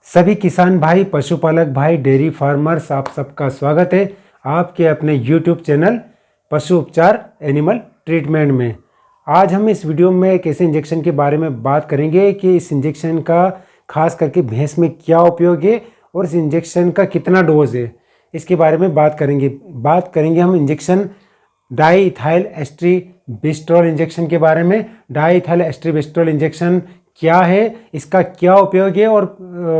सभी किसान भाई, पशुपालक भाई, डेयरी फार्मर्स, आप सबका स्वागत है आपके अपने यूट्यूब चैनल पशु उपचार एनिमल ट्रीटमेंट में। आज हम इस वीडियो में एक ऐसे इंजेक्शन के बारे में बात करेंगे कि इस इंजेक्शन का खास करके भैंस में क्या उपयोग है और इस इंजेक्शन का कितना डोज है, इसके बारे में बात करेंगे हम इंजेक्शन डाईइथाइल एस्ट्रीबिस्ट्रोल इंजेक्शन के बारे में। डाईइथाइल एस्ट्रीबिस्ट्रोल इंजेक्शन क्या है, इसका क्या उपयोग है और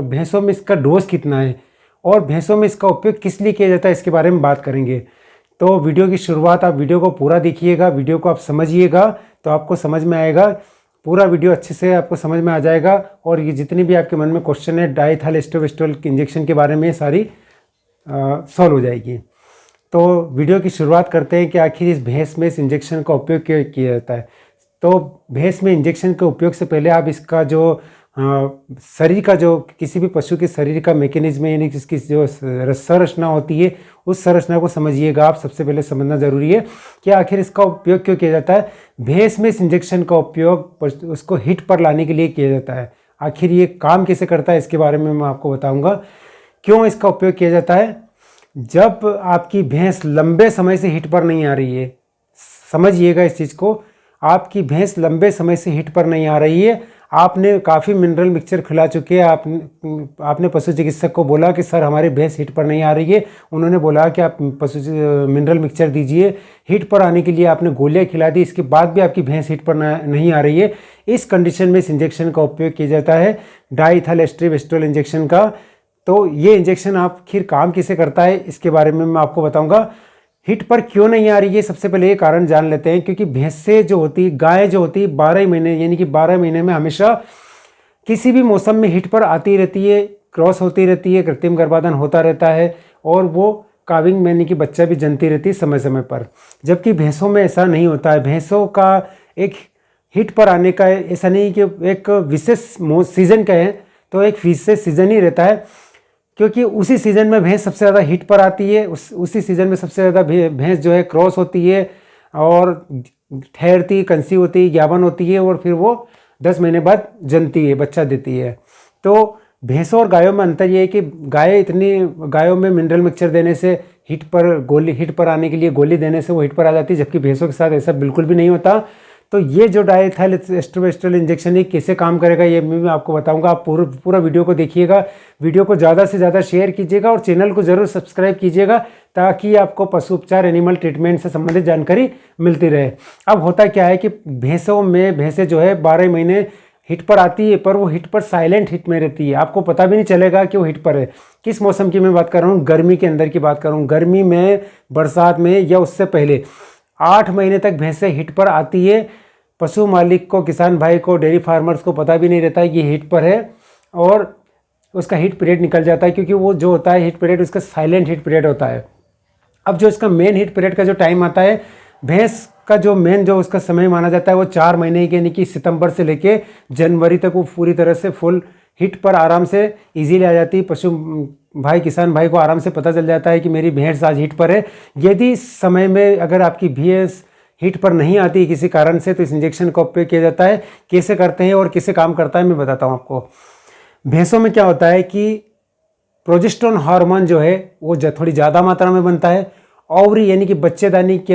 भैंसों में इसका डोज कितना है और भैंसों में इसका उपयोग किस लिए किया जाता है, इसके बारे में बात करेंगे। तो वीडियो की शुरुआत आप वीडियो को पूरा देखिएगा, वीडियो को आप समझिएगा तो आपको समझ में आएगा। पूरा वीडियो अच्छे से आपको समझ में आ जाएगा और ये जितनी भी आपके मन में क्वेश्चन है डाईइथाइल एस्ट्रीबिस्ट्रोल इंजेक्शन के बारे में सारी सॉल्व हो जाएगी। तो वीडियो की शुरुआत करते हैं कि आखिर इस भैंस में इस इंजेक्शन का उपयोग क्यों किया जाता है। तो भैंस में इंजेक्शन के उपयोग से पहले आप इसका जो शरीर का जो किसी भी पशु के शरीर का मैकेनिज्म यानी कि इसकी जो संरचना होती है उस संरचना को समझिएगा। आप सबसे पहले समझना ज़रूरी है कि आखिर इसका उपयोग क्यों किया जाता है। भैंस में इस इंजेक्शन का उपयोग उसको हिट पर लाने के लिए किया जाता है। आखिर ये काम कैसे करता है इसके बारे में मैं आपको बताऊँगा। क्यों इसका उपयोग किया जाता है। जब आपकी भैंस लंबे समय से हिट पर नहीं आ रही है, समझिएगा इस चीज़ को, आपकी भैंस लंबे समय से हिट पर नहीं आ रही है, आपने काफ़ी मिनरल मिक्सचर खिला चुके हैं, आपने पशु चिकित्सक को बोला कि सर हमारी भैंस हिट पर नहीं आ रही है, उन्होंने बोला कि आप मिनरल मिक्सचर दीजिए। हिट पर आने के लिए आपने गोलियां खिला दी, इसके बाद भी आपकी भैंस हिट पर नहीं आ रही है। इस कंडीशन में इस इंजेक्शन का उपयोग किया जाता है, डाईइथाइल एस्ट्रीबिस्ट्रोल इंजेक्शन का। तो ये इंजेक्शन आखिर काम कैसे करता है इसके बारे में मैं आपको बताऊंगा। हिट पर क्यों नहीं आ रही है, सबसे पहले ये कारण जान लेते हैं। क्योंकि भैंसें जो होती, गाय जो होती 12 महीने यानी कि 12 महीने में हमेशा किसी भी मौसम में हिट पर आती रहती है, क्रॉस होती रहती है, कृत्रिम गर्भाधान होता रहता है और वो काविंग यानी कि बच्चा भी जनती रहती है समय समय पर। जबकि भैंसों में ऐसा नहीं होता है। भैंसों का एक हिट पर आने का ऐसा नहीं कि एक विशेष सीजन का है, तो एक विशेष सीजन ही रहता है। क्योंकि उसी सीज़न में भैंस सबसे ज़्यादा हिट पर आती है, उसी सीज़न में सबसे ज़्यादा भैंस जो है क्रॉस होती है और ठहरती, कंसीव होती है, ज्ञापन होती है और फिर वो 10 महीने बाद जनती है, बच्चा देती है। तो भैंसों और गायों में अंतर ये है कि गायों में मिनरल मिक्सचर देने से हिट पर आने के लिए गोली देने से वो हिट पर आ जाती है, जबकि भैंसों के साथ ऐसा बिल्कुल भी नहीं होता। तो ये जो डाईइथाइल एस्ट्रीबिस्ट्रोल इंजेक्शन है कैसे काम करेगा ये मैं आपको बताऊंगा। आप पूरा वीडियो को देखिएगा, वीडियो को ज़्यादा से ज़्यादा शेयर कीजिएगा और चैनल को ज़रूर सब्सक्राइब कीजिएगा ताकि आपको पशु उपचार एनिमल ट्रीटमेंट से संबंधित जानकारी मिलती रहे। अब होता क्या है कि भैंसें जो है 12 महीने हिट पर आती है, पर वो हिट पर साइलेंट हिट में रहती है, आपको पता भी नहीं चलेगा कि वो हिट पर है। किस मौसम की मैं बात कर रहा हूँ, गर्मी के अंदर की बात कर रहा हूँ। गर्मी में, बरसात में या उससे पहले 8 महीने तक भैंसें हिट पर आती है। पशु मालिक को, किसान भाई को, डेयरी फार्मर्स को पता भी नहीं रहता है कि हिट पर है और उसका हिट पीरियड निकल जाता है। क्योंकि वो जो होता है हिट पीरियड उसका साइलेंट हिट पीरियड होता है। अब जो इसका मेन हिट पीरियड का जो टाइम आता है, भैंस का जो मेन जो उसका समय माना जाता है वो 4 महीने के यानी कि सितंबर से लेके जनवरी तक वो पूरी तरह से फुल हिट पर आराम से इजीली आ जाती है। पशु भाई, किसान भाई को आराम से पता चल जाता है कि मेरी भैंस आज हिट पर है। यदि इस समय में अगर आपकी भैंस हिट पर नहीं आती है किसी कारण से, तो इस इंजेक्शन का उपयोग किया जाता है। कैसे करते हैं और कैसे काम करता है मैं बताता हूँ आपको। भैंसों में क्या होता है कि प्रोजेस्टेरोन हार्मोन जो है वो थोड़ी ज़्यादा मात्रा में बनता है। ओवरी यानी कि बच्चेदानी के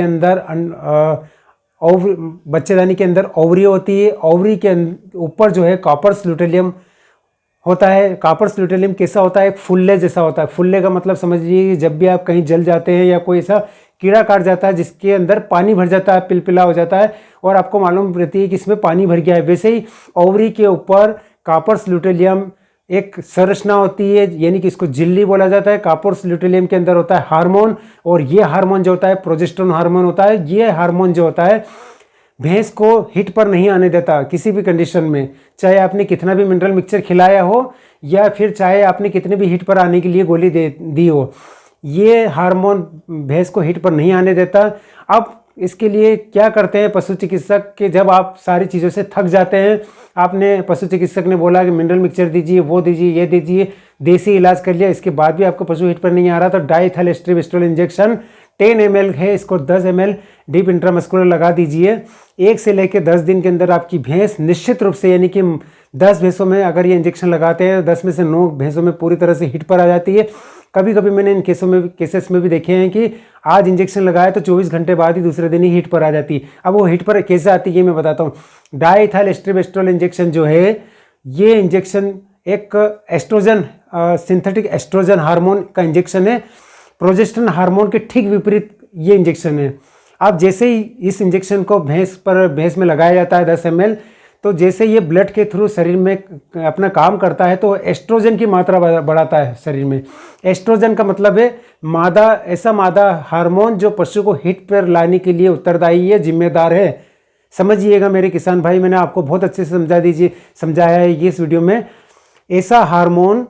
अंदर ओवरी होती है। ओवरी के ऊपर जो है कॉपर्स ल्यूटेरियम होता है। कॉपर्स ल्यूटेरियम कैसा होता है, एक फुल्ले जैसा होता है। फुल्ले का मतलब समझिए कि जब भी आप कहीं जल जाते हैं या कोई ऐसा कीड़ा काट जाता है जिसके अंदर पानी भर जाता है, पिलपिला हो जाता है और आपको मालूम रहती है कि इसमें पानी भर गया है, वैसे ही ओवरी के ऊपर कॉपर्स ल्यूटेरियम एक संरचना होती है, यानी कि इसको झिल्ली बोला जाता है। कॉपर्स ल्यूटेरियम के अंदर होता है हार्मोन और ये हार्मोन जो होता है प्रोजेस्टेरोन हार्मोन होता है। ये हार्मोन जो होता है भैंस को हिट पर नहीं आने देता किसी भी कंडीशन में, चाहे आपने कितना भी मिनरल मिक्सचर खिलाया हो या फिर चाहे आपने कितने भी हिट पर आने के लिए गोली दी हो। ये हार्मोन भैंस को हिट पर नहीं आने देता। अब इसके लिए क्या करते हैं पशु चिकित्सक के, जब आप सारी चीज़ों से थक जाते हैं, आपने पशु चिकित्सक ने बोला कि मिनरल मिक्सचर दीजिए, वो दीजिए, ये दीजिए, देसी इलाज कर लिया, इसके बाद भी आपको पशु हिट पर नहीं आ रहा, तो डाईइथाइल एस्ट्रीबिस्ट्रोल इंजेक्शन 10 ml है, इसको 10 ml डीप इंट्रामस्कुलर लगा दीजिए। 1 से लेकर 10 दिन के अंदर आपकी भैंस निश्चित रूप से यानी कि 10 भैंसों में अगर ये इंजेक्शन लगाते हैं 10 में से 9 भैंसों में पूरी तरह से हिट पर आ जाती है। कभी कभी मैंने इन केसेस में भी देखे हैं कि आज इंजेक्शन लगाया तो 24 घंटे बाद ही दूसरे दिन ही हिट पर आ जाती है। अब वो हिट पर कैसे आती है ये मैं बताता हूँ। डाइएथाइल एस्ट्रोबेस्ट्रोल इंजेक्शन जो है, ये इंजेक्शन एक एस्ट्रोजन सिंथेटिक एस्ट्रोजन हार्मोन का इंजेक्शन है। प्रोजेस्टेरोन हार्मोन के ठीक विपरीत ये इंजेक्शन है। अब जैसे ही इस इंजेक्शन को भैंस में लगाया जाता है 10 ml, तो जैसे ये ब्लड के थ्रू शरीर में अपना काम करता है तो एस्ट्रोजन की मात्रा बढ़ाता है शरीर में। एस्ट्रोजन का मतलब है मादा, ऐसा मादा हार्मोन जो पशु को हिट पर लाने के लिए उत्तरदायी है, जिम्मेदार है। समझिएगा मेरे किसान भाई, मैंने आपको बहुत अच्छे से समझाया है ये इस वीडियो में। ऐसा हार्मोन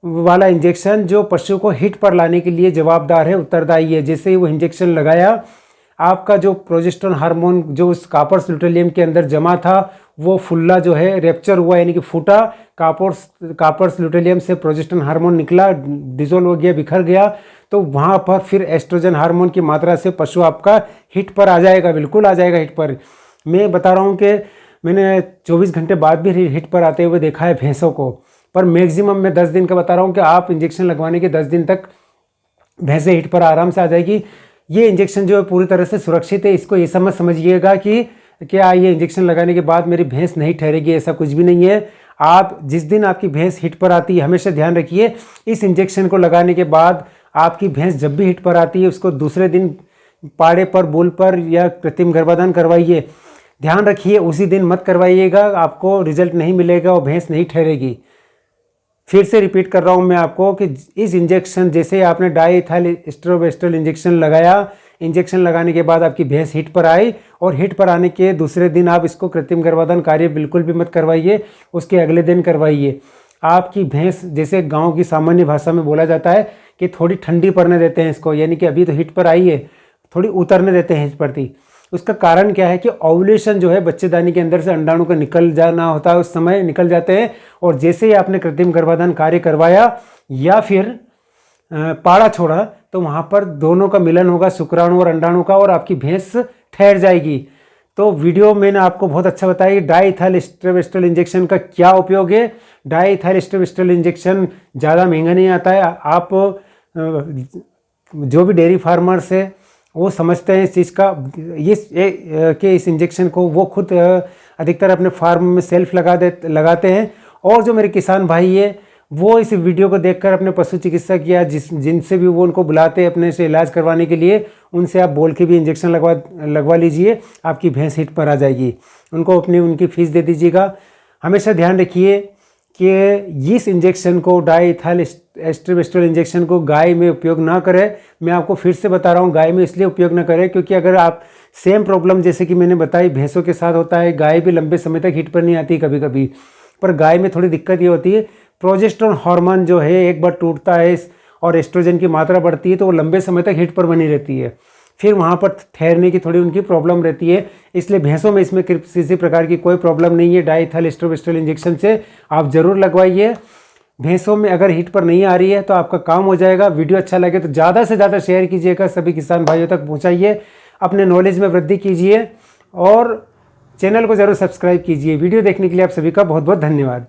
वाला इंजेक्शन जो पशु को हिट पर लाने के लिए जवाबदार है, उत्तरदायी है। जैसे ही वो इंजेक्शन लगाया, आपका जो प्रोजेस्टेरोन हार्मोन जो उस कार्पस ल्यूटेरियम के अंदर जमा था वो फुल्ला जो है रैप्चर हुआ, यानी कि फूटा। कार्पस ल्यूटेरियम से प्रोजेस्टेरोन हार्मोन निकला, डिजोल्व हो गया, बिखर गया। तो वहाँ पर फिर एस्ट्रोजन हार्मोन की मात्रा से पशु आपका हिट पर आ जाएगा, बिल्कुल आ जाएगा हिट पर। मैं बता रहा हूँ कि मैंने 24 घंटे बाद भी हिट पर आते हुए देखा है भैंसों को, पर मैक्सिमम मैं 10 दिन का बता रहा हूँ कि आप इंजेक्शन लगवाने के 10 दिन तक भैंसें हिट पर आराम से आ जाएगी। ये इंजेक्शन जो है पूरी तरह से सुरक्षित है। इसको ये समझिएगा कि क्या ये इंजेक्शन लगाने के बाद मेरी भैंस नहीं ठहरेगी, ऐसा कुछ भी नहीं है। आप जिस दिन आपकी भैंस हिट पर आती है, हमेशा ध्यान रखिए इस इंजेक्शन को लगाने के बाद आपकी भैंस जब भी हिट पर आती है उसको दूसरे दिन पाड़े पर, बुल पर या कृत्रिम गर्भाधान करवाइए। ध्यान रखिए उसी दिन मत करवाइएगा, आपको रिजल्ट नहीं मिलेगा और भैंस नहीं ठहरेगी। फिर से रिपीट कर रहा हूँ मैं आपको कि इस इंजेक्शन, जैसे आपने डाइएथाइल एस्ट्रोबेस्ट्रोल इंजेक्शन लगाया, इंजेक्शन लगाने के बाद आपकी भैंस हिट पर आई और हिट पर आने के दूसरे दिन आप इसको कृत्रिम गर्भाधान कार्य बिल्कुल भी मत करवाइए, उसके अगले दिन करवाइए। आपकी भैंस, जैसे गांव की सामान्य भाषा में बोला जाता है कि थोड़ी ठंडी पड़ने देते हैं इसको, यानी कि अभी तो हिट पर आई है, थोड़ी उतरने देते हैं हिट पर थी। उसका कारण क्या है कि ओव्यूलेशन जो है बच्चेदानी के अंदर से अंडाणु का निकल जाना होता है, उस समय निकल जाते हैं। और जैसे ही आपने कृत्रिम गर्भाधान कार्य करवाया या फिर पाड़ा छोड़ा तो वहाँ पर दोनों का मिलन होगा, शुक्राणु और अंडाणु का, और आपकी भैंस ठहर जाएगी। तो वीडियो मैंने आपको बहुत अच्छा बताया कि डाइएथाइल एस्ट्रोबेस्ट्रोल इंजेक्शन का क्या उपयोग है। डाइएथाइल एस्ट्रोबेस्ट्रोल इंजेक्शन ज़्यादा महंगा नहीं आता है। आप जो भी डेयरी फार्मर्स है वो समझते हैं इस चीज़ का, इस इंजेक्शन को वो खुद अधिकतर अपने फार्म में सेल्फ लगाते हैं। और जो मेरे किसान भाई है वो इस वीडियो को देखकर अपने पशु चिकित्सक या जिनसे भी वो उनको बुलाते हैं अपने से इलाज करवाने के लिए, उनसे आप बोल के भी इंजेक्शन लगवा लीजिए, आपकी भैंस हिट पर आ जाएगी। उनको उनकी फीस दे दीजिएगा। हमेशा ध्यान रखिए कि इस इंजेक्शन को, डाइएथाइल एस्ट्रोबेस्ट्रोल इंजेक्शन को गाय में उपयोग ना करें। मैं आपको फिर से बता रहा हूँ, गाय में इसलिए उपयोग ना करें क्योंकि अगर आप सेम प्रॉब्लम जैसे कि मैंने बताई भैंसों के साथ होता है, गाय भी लंबे समय तक हिट पर नहीं आती कभी कभी, पर गाय में थोड़ी दिक्कत ये होती है, प्रोजेस्टेरोन हार्मोन जो है एक बार टूटता है और एस्ट्रोजन की मात्रा बढ़ती है तो वो लंबे समय तक हिट पर बनी रहती है, फिर वहाँ पर ठहरने की थोड़ी उनकी प्रॉब्लम रहती है। इसलिए भैंसों में इसमें किसी प्रकार की कोई प्रॉब्लम नहीं है। डाइएथाइल एस्ट्रोबेस्ट्रोल इंजेक्शन से आप ज़रूर लगवाइए। भैंसों में अगर हिट पर नहीं आ रही है तो आपका काम हो जाएगा। वीडियो अच्छा लगे तो ज़्यादा से ज़्यादा शेयर कीजिएगा, सभी किसान भाइयों तक पहुँचाइए, अपने नॉलेज में वृद्धि कीजिए और चैनल को ज़रूर सब्सक्राइब कीजिए। वीडियो देखने के लिए आप सभी का बहुत बहुत धन्यवाद।